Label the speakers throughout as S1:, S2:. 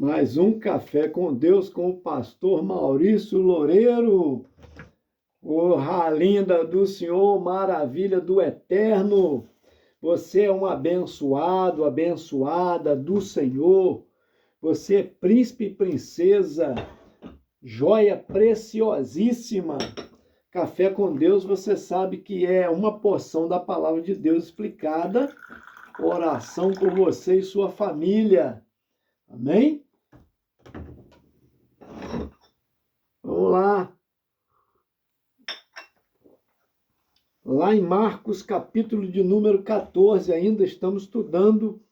S1: Mais um Café com Deus com o pastor Maurício Loureiro, o Ralinda do Senhor, maravilha do Eterno. Você é um abençoado, abençoada do Senhor. Você é príncipe e princesa, joia preciosíssima. Café com Deus, você sabe que é uma porção da palavra de Deus explicada, oração por você e sua família. Amém? Vamos lá. Lá em Marcos, capítulo de número 14, ainda estamos estudando,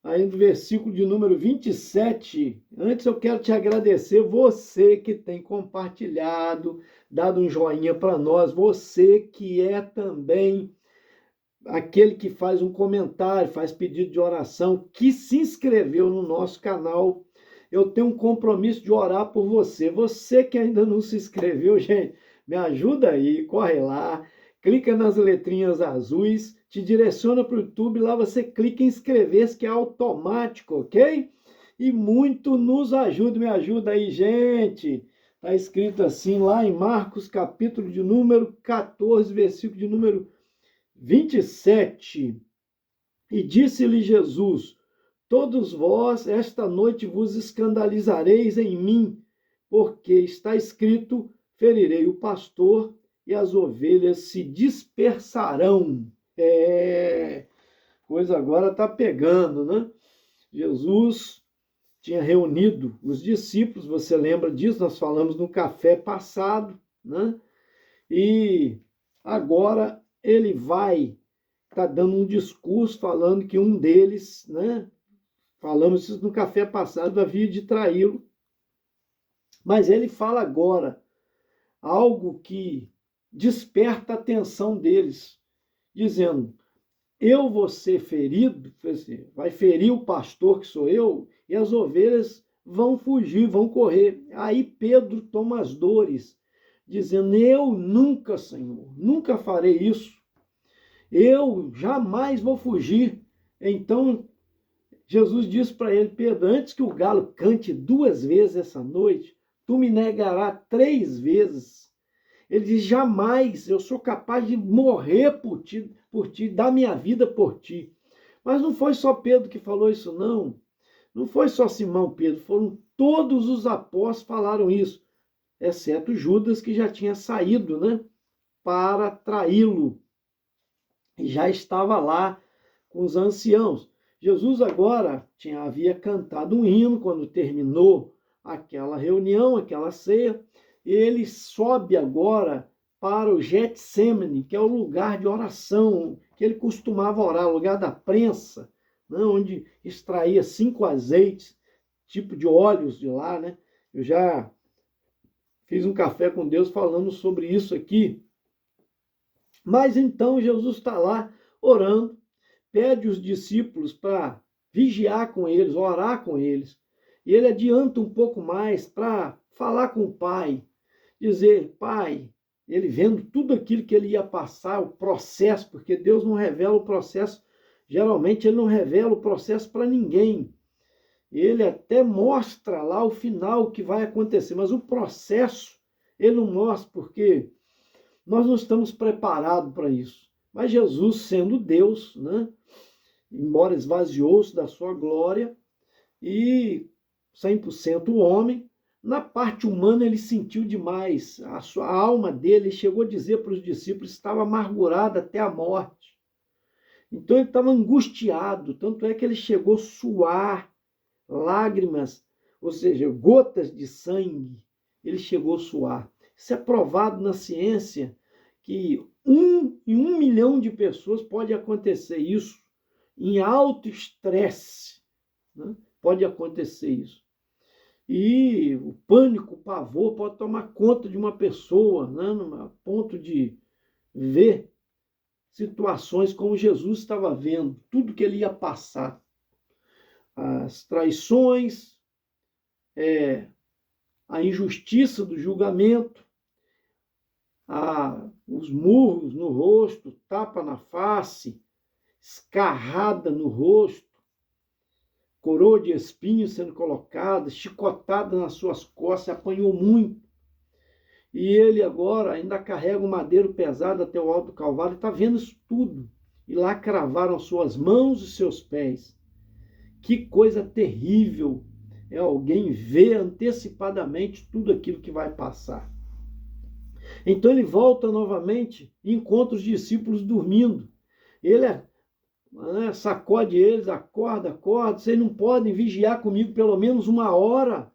S1: ainda o versículo de número 27. Antes eu quero te agradecer, você que tem compartilhado, dado um joinha para nós, você que é também aquele que faz um comentário, faz pedido de oração, que se inscreveu no nosso canal. Eu tenho um compromisso de orar por você. Você que ainda não se inscreveu, gente, me ajuda aí, corre lá, clica nas letrinhas azuis, te direciona para o YouTube, lá você clica em inscrever-se, que é automático, ok? E muito nos ajuda, me ajuda aí, gente. Está escrito assim lá em Marcos, capítulo de número 14, versículo de número 27. E disse-lhe Jesus: todos vós esta noite vos escandalizareis em mim, porque está escrito: ferirei o pastor e as ovelhas se dispersarão. Coisa agora está pegando, né? Jesus tinha reunido os discípulos, você lembra disso? Nós falamos no café passado, né? E agora ele vai estar dando um discurso falando que um deles, né? Falamos isso no café passado, havia de traí-lo. Mas ele fala agora algo que desperta a atenção deles, dizendo: eu vou ser ferido, vai ferir o pastor que sou eu, e as ovelhas vão fugir, vão correr. Aí Pedro toma as dores, dizendo: eu nunca, Senhor, nunca farei isso. Eu jamais vou fugir. Então Jesus disse para ele: Pedro, antes que o galo cante 2 vezes essa noite, tu me negarás 3 vezes. Ele diz: jamais, eu sou capaz de morrer por ti, dar minha vida por ti. Mas não foi só Pedro que falou isso, não. Não foi só Simão Pedro, foram todos os apóstolos falaram isso, exceto Judas, que já tinha saído, né, para traí-lo. E já estava lá com os anciãos. Jesus agora havia cantado um hino quando terminou aquela reunião, aquela ceia. Ele sobe agora para o Getsemane, que é o lugar de oração, que ele costumava orar, o lugar da prensa, né, onde extraía 5 azeites, tipo de óleos de lá, né? Eu já fiz um café com Deus falando sobre isso aqui. Mas então Jesus está lá orando, pede os discípulos para vigiar com eles, orar com eles. E ele adianta um pouco mais para falar com o Pai, dizer: Pai, ele vendo tudo aquilo que ele ia passar, o processo, porque Deus não revela o processo, geralmente ele não revela o processo para ninguém. Ele até mostra lá o final que vai acontecer, mas o processo ele não mostra, porque nós não estamos preparados para isso. Mas Jesus, sendo Deus, né, embora esvaziou-se da sua glória e 100% homem, na parte humana ele sentiu demais. A alma dele chegou a dizer para os discípulos que estava amargurada até a morte. Então ele estava angustiado, tanto é que ele chegou a suar lágrimas, ou seja, gotas de sangue, ele chegou a suar. Isso é provado na ciência, que em 1 milhão de pessoas pode acontecer isso, em alto estresse, né? Pode acontecer isso. E o pânico, o pavor pode tomar conta de uma pessoa, né? A ponto de ver situações como Jesus estava vendo, tudo que ele ia passar. As traições, a injustiça do julgamento, os murros no rosto, tapa na face, escarrada no rosto, coroa de espinhos sendo colocada, chicotada nas suas costas, apanhou muito. E ele agora ainda carrega um madeiro pesado até o alto do Calvário, está vendo isso tudo. E lá cravaram suas mãos e seus pés. Que coisa terrível é alguém ver antecipadamente tudo aquilo que vai passar. Então ele volta novamente e encontra os discípulos dormindo. Ele sacode eles, acorda, vocês não podem vigiar comigo pelo menos 1 hora.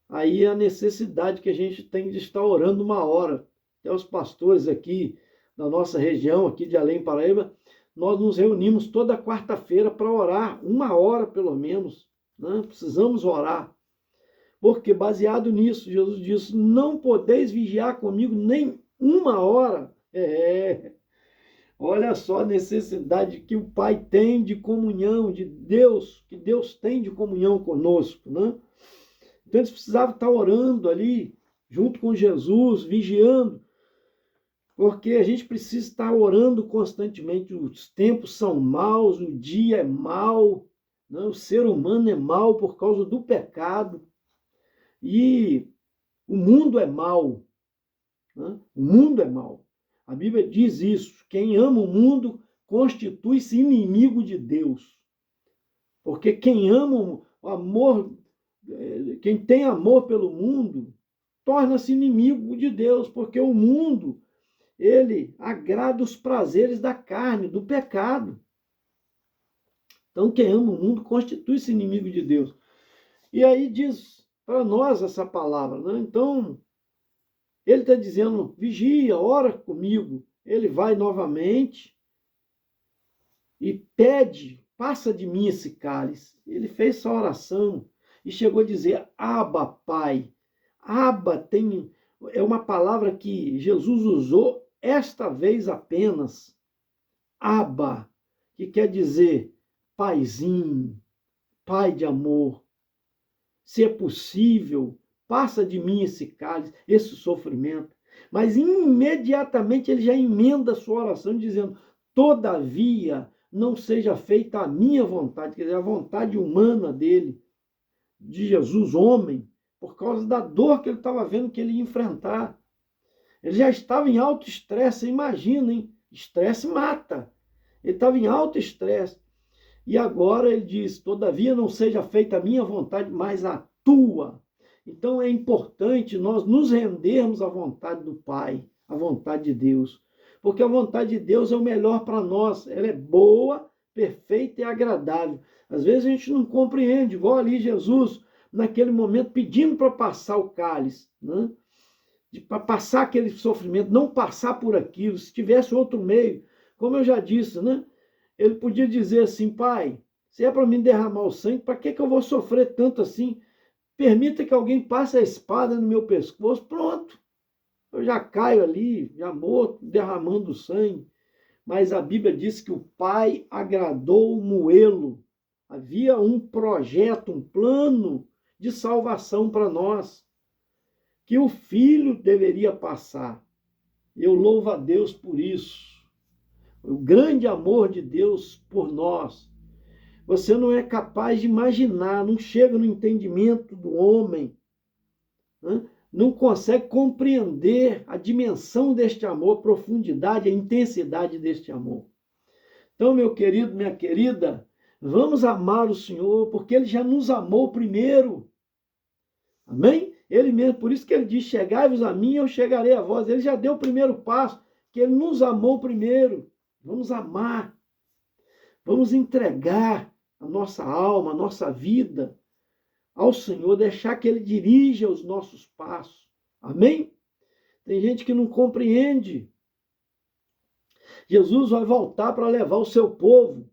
S1: Aí é a necessidade que a gente tem de estar orando 1 hora. Até os pastores aqui da nossa região, aqui de Além Paraíba, nós nos reunimos toda quarta-feira para orar, 1 hora pelo menos, né? Precisamos orar. Porque baseado nisso, Jesus disse, não podeis vigiar comigo nem 1 hora. Olha só a necessidade que o Pai tem de comunhão, de Deus, que Deus tem de comunhão conosco, né? Então eles precisavam estar orando ali, junto com Jesus, vigiando, porque a gente precisa estar orando constantemente. Os tempos são maus, o dia é mau, né? O ser humano é mau por causa do pecado, e o mundo é mau, né? O mundo é mau. A Bíblia diz isso, quem ama o mundo constitui-se inimigo de Deus, porque quem ama o amor, quem tem amor pelo mundo, torna-se inimigo de Deus, porque o mundo, ele agrada os prazeres da carne, do pecado. Então, quem ama o mundo constitui-se inimigo de Deus. E aí diz para nós essa palavra, né? Então, ele está dizendo, vigia, ora comigo. Ele vai novamente e pede, passa de mim esse cálice. Ele fez essa oração e chegou a dizer, Abba, Pai. Abba é uma palavra que Jesus usou esta vez apenas. Abba, que quer dizer paizinho, pai de amor. Se é possível, passa de mim esse cálice, esse sofrimento. Mas imediatamente ele já emenda a sua oração dizendo, todavia não seja feita a minha vontade, quer dizer, a vontade humana dele, de Jesus, homem, por causa da dor que ele estava vendo que ele ia enfrentar. Ele já estava em alto estresse, imagina, hein? Estresse mata. Ele estava em alto estresse. E agora ele diz, todavia não seja feita a minha vontade, mas a tua. Então é importante nós nos rendermos à vontade do Pai, à vontade de Deus. Porque a vontade de Deus é o melhor para nós. Ela é boa, perfeita e agradável. Às vezes a gente não compreende, igual ali Jesus, naquele momento, pedindo para passar o cálice, né? Para passar aquele sofrimento, não passar por aquilo, se tivesse outro meio, como eu já disse, né? Ele podia dizer assim, Pai, se é para mim derramar o sangue, para que eu vou sofrer tanto assim? Permita que alguém passe a espada no meu pescoço, pronto. Eu já caio ali, já morto, derramando sangue. Mas a Bíblia diz que o Pai agradou moê-lo. Havia um projeto, um plano de salvação para nós, que o Filho deveria passar. Eu louvo a Deus por isso. O grande amor de Deus por nós. Você não é capaz de imaginar, não chega no entendimento do homem, né? Não consegue compreender a dimensão deste amor, a profundidade, a intensidade deste amor. Então, meu querido, minha querida, vamos amar o Senhor, porque Ele já nos amou primeiro. Amém? Ele mesmo, por isso que Ele diz, chegai-vos a mim, eu chegarei a vós. Ele já deu o primeiro passo, que Ele nos amou primeiro. Vamos amar, vamos entregar a nossa alma, a nossa vida ao Senhor, deixar que Ele dirija os nossos passos. Amém? Tem gente que não compreende. Jesus vai voltar para levar o seu povo.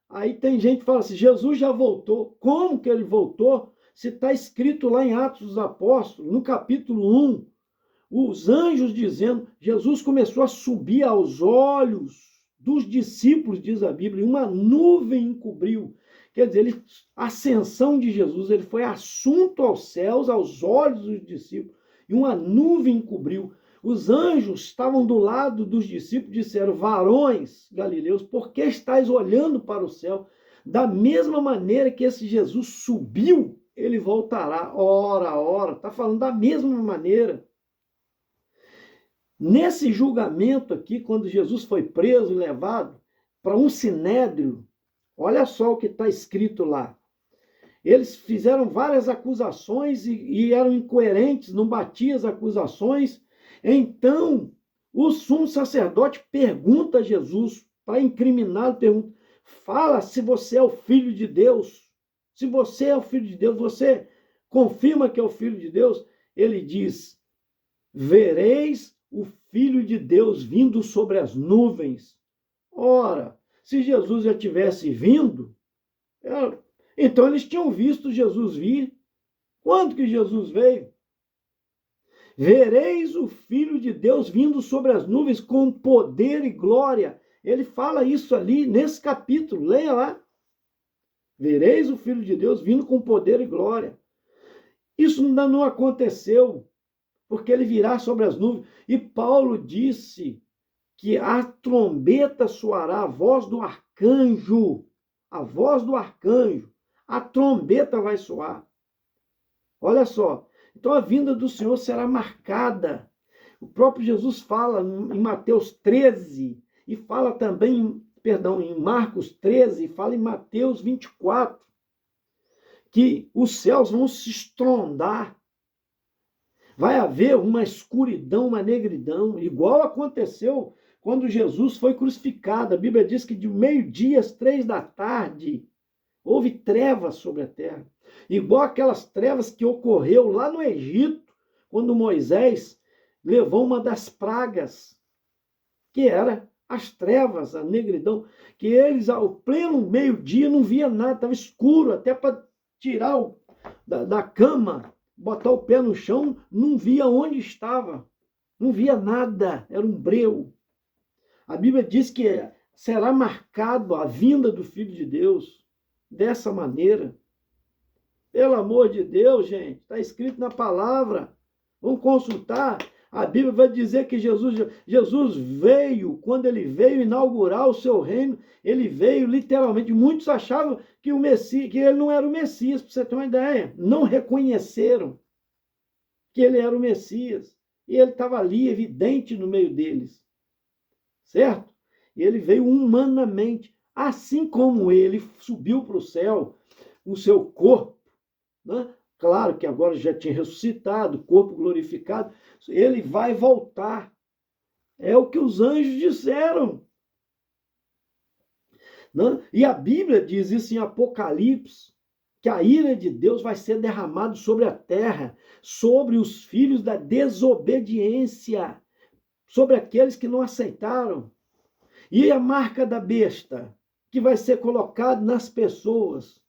S1: Aí tem gente que fala assim, Jesus já voltou. Como que Ele voltou? Se está escrito lá em Atos dos Apóstolos, no capítulo 1, os anjos dizendo, Jesus começou a subir aos olhos dos discípulos, diz a Bíblia, e uma nuvem encobriu. Quer dizer, a ascensão de Jesus, ele foi assunto aos céus, aos olhos dos discípulos, e uma nuvem encobriu. Os anjos estavam do lado dos discípulos e disseram, varões galileus, por que estáis olhando para o céu? Da mesma maneira que esse Jesus subiu, ele voltará. Ora, está falando da mesma maneira. Nesse julgamento aqui, quando Jesus foi preso e levado para um sinédrio, olha só o que está escrito lá. Eles fizeram várias acusações e eram incoerentes, não batiam as acusações. Então, o sumo sacerdote pergunta a Jesus, para incriminá-lo, pergunta: fala se você é o Filho de Deus. Se você é o Filho de Deus, você confirma que é o Filho de Deus? Ele diz: vereis o Filho de Deus vindo sobre as nuvens. Ora, se Jesus já tivesse vindo, então eles tinham visto Jesus vir. Quando que Jesus veio? Vereis o Filho de Deus vindo sobre as nuvens com poder e glória. Ele fala isso ali nesse capítulo, leia lá. Vereis o Filho de Deus vindo com poder e glória. Isso ainda não aconteceu, porque ele virá sobre as nuvens. E Paulo disse que a trombeta soará, a voz do arcanjo, a voz do arcanjo, a trombeta vai soar. Olha só, então a vinda do Senhor será marcada. O próprio Jesus fala em Mateus 13, e fala também, em Marcos 13, e fala em Mateus 24, que os céus vão se estrondar. Vai haver uma escuridão, uma negridão, igual aconteceu quando Jesus foi crucificado. A Bíblia diz que de meio-dia às 3 da tarde houve trevas sobre a terra. Igual aquelas trevas que ocorreu lá no Egito, quando Moisés levou uma das pragas, que era as trevas, a negridão, que eles, ao pleno meio-dia, não via nada, estava escuro, até para tirar da cama, botar o pé no chão, não via onde estava, não via nada, era um breu. A Bíblia diz que será marcado a vinda do Filho de Deus dessa maneira. Pelo amor de Deus, gente, está escrito na palavra. Vamos consultar. A Bíblia vai dizer que Jesus veio, quando ele veio inaugurar o seu reino, ele veio literalmente. Muitos achavam que que ele não era o Messias, para você ter uma ideia. Não reconheceram que ele era o Messias. E ele estava ali, evidente, no meio deles. Certo? E ele veio humanamente. Assim como ele subiu para o céu, o seu corpo, né? Claro que agora já tinha ressuscitado, corpo glorificado, ele vai voltar. É o que os anjos disseram. Né? E a Bíblia diz isso em Apocalipse, que a ira de Deus vai ser derramada sobre a terra, sobre os filhos da desobediência, sobre aqueles que não aceitaram. E a marca da besta, que vai ser colocada nas pessoas.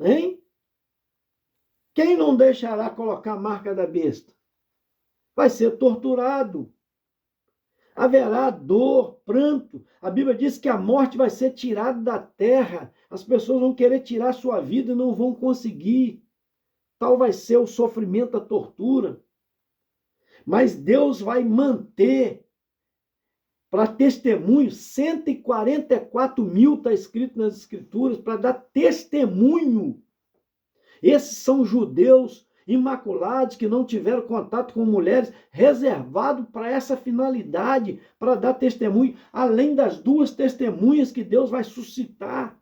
S1: Hein? Quem não deixará colocar a marca da besta? Vai ser torturado. Haverá dor, pranto. A Bíblia diz que a morte vai ser tirada da terra. As pessoas vão querer tirar a sua vida e não vão conseguir. Tal vai ser o sofrimento, a tortura. Mas Deus vai manter para testemunho 144 mil, está escrito nas Escrituras, para dar testemunho. Esses são judeus imaculados que não tiveram contato com mulheres, reservado para essa finalidade, para dar testemunho, além das 2 testemunhas que Deus vai suscitar,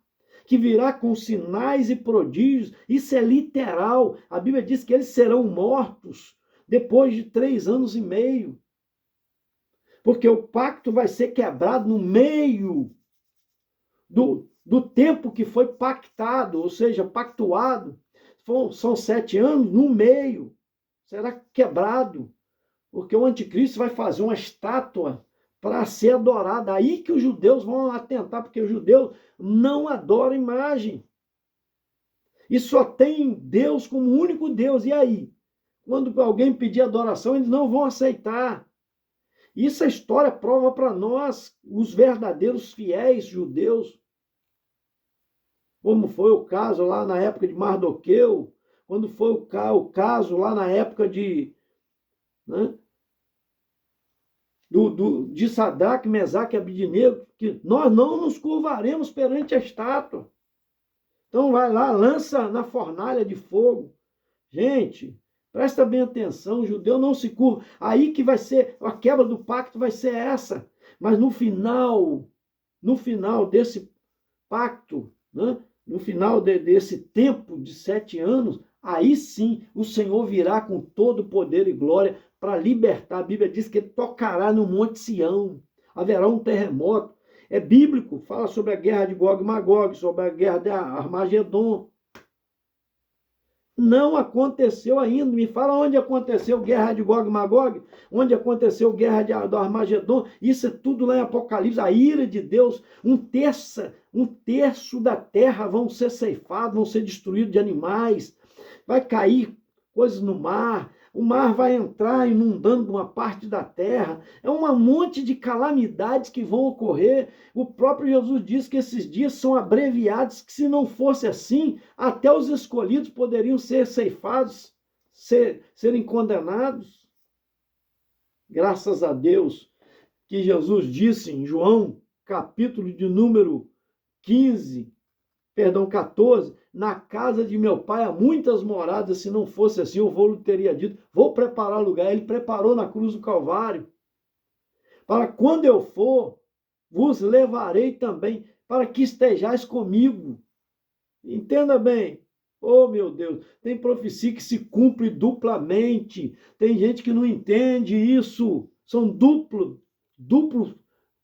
S1: que virá com sinais e prodígios. Isso é literal. A Bíblia diz que eles serão mortos depois de 3 anos e meio. Porque o pacto vai ser quebrado no meio do tempo que foi pactado, ou seja, pactuado. São 7 anos, no meio será quebrado, porque o anticristo vai fazer uma estátua para ser adorada. Aí que os judeus vão atentar, porque os judeus não adoram imagem. E só tem Deus como único Deus. E aí? Quando alguém pedir adoração, eles não vão aceitar. Isso a história prova para nós, os verdadeiros fiéis judeus. Como foi o caso lá na época de Mardoqueu, quando foi o caso lá na época de de Sadraque, Mesaque e Abidnego, que nós não nos curvaremos perante a estátua. Então vai lá, lança na fornalha de fogo. Gente, presta bem atenção, o judeu não se curva. Aí que vai ser, a quebra do pacto vai ser essa. Mas no final desse pacto, né? No final desse tempo de 7 anos, aí sim o Senhor virá com todo poder e glória para libertar. A Bíblia diz que ele tocará no Monte Sião, haverá um terremoto. É bíblico, fala sobre a guerra de Gog e Magog, sobre a guerra de Armagedon. Não aconteceu ainda. Me fala onde aconteceu guerra de Gog e Magog, onde aconteceu guerra do Armagedon. Isso é tudo lá em Apocalipse. A ira de Deus, um terço da terra vão ser ceifados, vão ser destruídos de animais. Vai cair coisas no mar. O mar vai entrar inundando uma parte da terra. É um monte de calamidades que vão ocorrer. O próprio Jesus diz que esses dias são abreviados, que se não fosse assim, até os escolhidos poderiam ser ceifados, serem condenados. Graças a Deus que Jesus disse em João, capítulo de número 14, na casa de meu pai há muitas moradas, se não fosse assim, eu teria dito, vou preparar lugar. Ele preparou na cruz do Calvário. Para quando eu for, vos levarei também, para que estejais comigo. Entenda bem. Oh, meu Deus, tem profecia que se cumpre duplamente. Tem gente que não entende isso. São duplo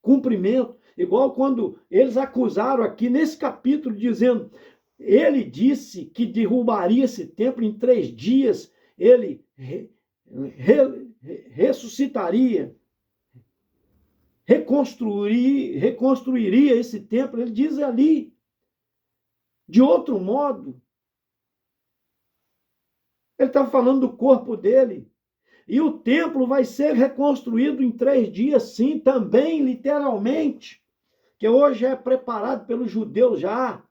S1: cumprimento. Igual quando eles acusaram aqui nesse capítulo, dizendo, ele disse que derrubaria esse templo em 3 dias, ele ressuscitaria, reconstruiria esse templo. Ele diz ali, de outro modo, ele está falando do corpo dele. E o templo vai ser reconstruído em 3 dias, sim, também, literalmente, que hoje é preparado pelos judeus já.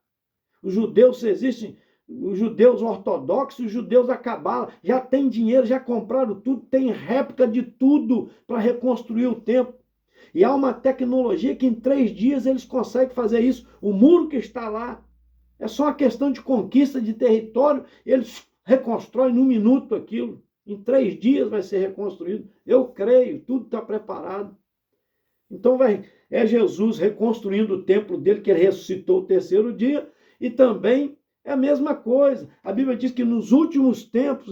S1: Os judeus existem, os judeus ortodoxos, os judeus da Cabala, já tem dinheiro, já compraram tudo, tem réplica de tudo para reconstruir o templo. E há uma tecnologia que em 3 dias eles conseguem fazer isso. O muro que está lá é só uma questão de conquista de território, eles reconstroem num minuto aquilo. Em 3 dias vai ser reconstruído. Eu creio, tudo está preparado. Então é Jesus reconstruindo o templo dele, que ele ressuscitou o 3º dia, e também é a mesma coisa. A Bíblia diz que nos últimos tempos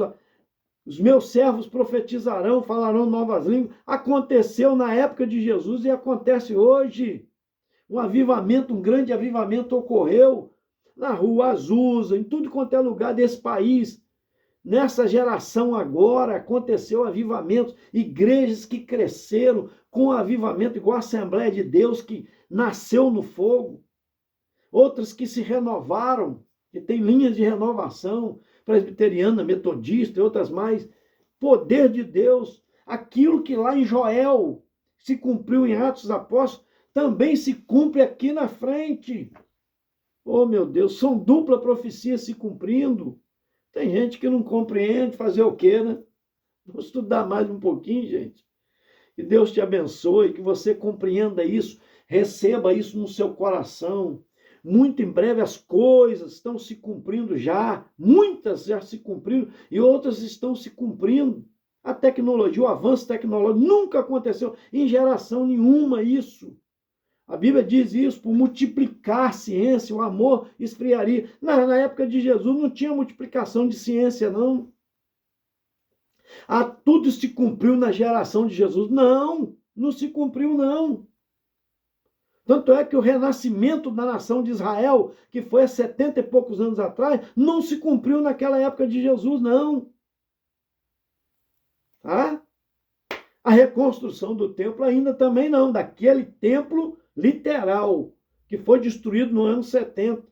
S1: os meus servos profetizarão, falarão novas línguas. Aconteceu na época de Jesus e acontece hoje. Um avivamento, um grande avivamento ocorreu na rua Azusa, em tudo quanto é lugar desse país. Nessa geração agora aconteceu avivamentos, igrejas que cresceram com avivamento, igual a Assembleia de Deus, que nasceu no fogo. Outras que se renovaram, que tem linhas de renovação, presbiteriana, metodista e outras mais. Poder de Deus, aquilo que lá em Joel se cumpriu em Atos dos Apóstolos, também se cumpre aqui na frente. Oh, meu Deus, são dupla profecia se cumprindo. Tem gente que não compreende, fazer o quê, né? Vou estudar mais um pouquinho, gente. Que Deus te abençoe, que você compreenda isso, receba isso no seu coração. Muito em breve as coisas estão se cumprindo já, muitas já se cumpriram e outras estão se cumprindo. A tecnologia, o avanço tecnológico nunca aconteceu em geração nenhuma isso. A Bíblia diz isso, por multiplicar a ciência, o amor esfriaria. Na época de Jesus não tinha multiplicação de ciência, não. Tudo se cumpriu na geração de Jesus. Não, não se cumpriu, não. Tanto é que o renascimento da nação de Israel, que foi há 70 e poucos anos atrás, não se cumpriu naquela época de Jesus, não. Tá? A reconstrução do templo ainda também não, daquele templo literal, que foi destruído no ano 70.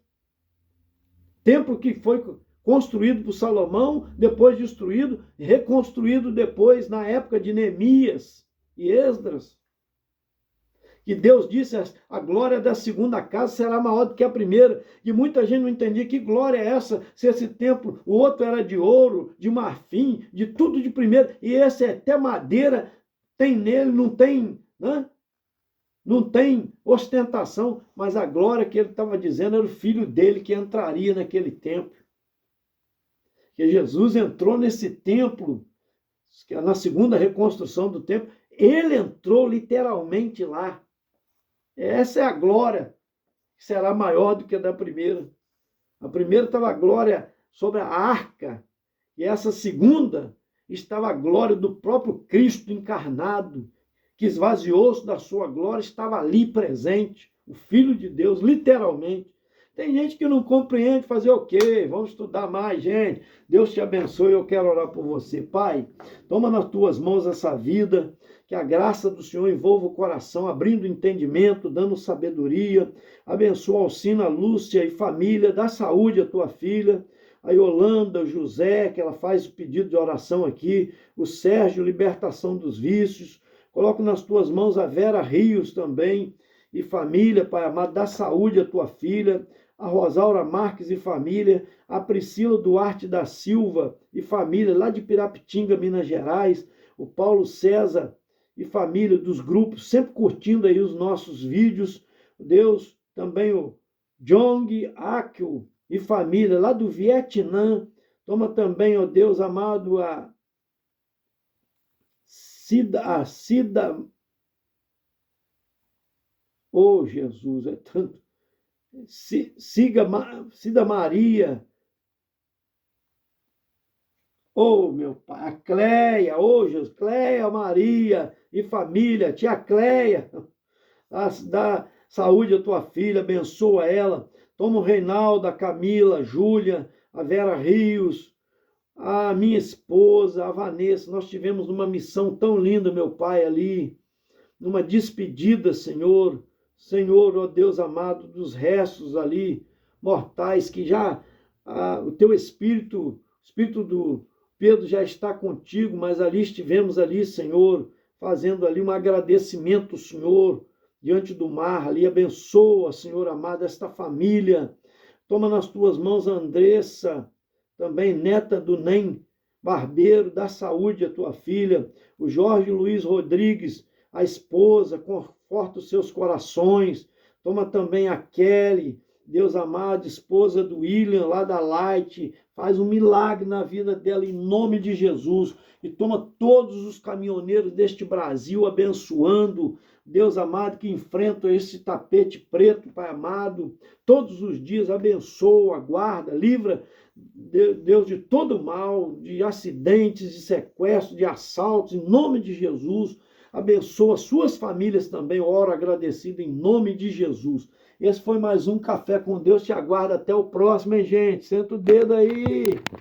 S1: Templo que foi construído por Salomão, depois destruído, reconstruído depois na época de Neemias e Esdras. Que Deus disse, a glória da segunda casa será maior do que a primeira. E muita gente não entendia que glória é essa, se esse templo, o outro era de ouro, de marfim, de tudo de primeira, e esse é até madeira, tem nele, não tem, né? Não tem ostentação, mas a glória que ele estava dizendo era o filho dele que entraria naquele templo. Que Jesus entrou nesse templo, na segunda reconstrução do templo, ele entrou literalmente lá. Essa é a glória, que será maior do que a da primeira. A primeira estava a glória sobre a arca, e essa segunda estava a glória do próprio Cristo encarnado, que esvaziou-se da sua glória, estava ali presente, o Filho de Deus, literalmente. Tem gente que não compreende fazer o quê? Vamos estudar mais, gente. Deus te abençoe, eu quero orar por você. Pai, toma nas tuas mãos essa vida, que a graça do Senhor envolva o coração, abrindo entendimento, dando sabedoria. Abençoa a Alcina, Lúcia e família, dá saúde à tua filha, a Yolanda, o José, que ela faz o pedido de oração aqui, o Sérgio, libertação dos vícios. Coloco nas tuas mãos a Vera Rios também, e família, Pai amado, dá saúde à tua filha, a Rosaura Marques e família, a Priscila Duarte da Silva e família, lá de Pirapitinga, Minas Gerais, o Paulo César e família dos grupos, sempre curtindo aí os nossos vídeos. Deus, também o Jong Akil e família, lá do Vietnã. Toma também, ó Deus amado, a Cida, oh Jesus, é tanto. Cida Maria, oh meu pai, a Cleia, oh Jesus, Cleia Maria e família, tia Cleia, dá saúde à tua filha, abençoa ela. Toma o Reinaldo, a Camila, a Júlia, a Vera Rios, a minha esposa, a Vanessa. Nós tivemos uma missão tão linda, meu pai, ali, numa despedida, Senhor. Senhor, ó Deus amado, dos restos ali, mortais, que já o teu Espírito, o Espírito do Pedro já está contigo, mas ali estivemos ali, Senhor, fazendo ali um agradecimento, Senhor, diante do mar, ali, abençoa, Senhor amado, esta família. Toma nas tuas mãos a Andressa, também neta do Nem Barbeiro, dá saúde à tua filha, o Jorge Luiz Rodrigues, a esposa, conforta os seus corações. Toma também a Kelly, Deus amado, esposa do William, lá da Light, faz um milagre na vida dela, em nome de Jesus. E toma todos os caminhoneiros deste Brasil abençoando, Deus amado, que enfrentam esse tapete preto, Pai amado, todos os dias abençoa, guarda, livra, Deus, de todo mal, de acidentes, de sequestros, de assaltos, em nome de Jesus. Abençoa suas famílias também, oro agradecido em nome de Jesus. Esse foi mais um Café com Deus, te aguardo até o próximo, hein, gente? Senta o dedo aí.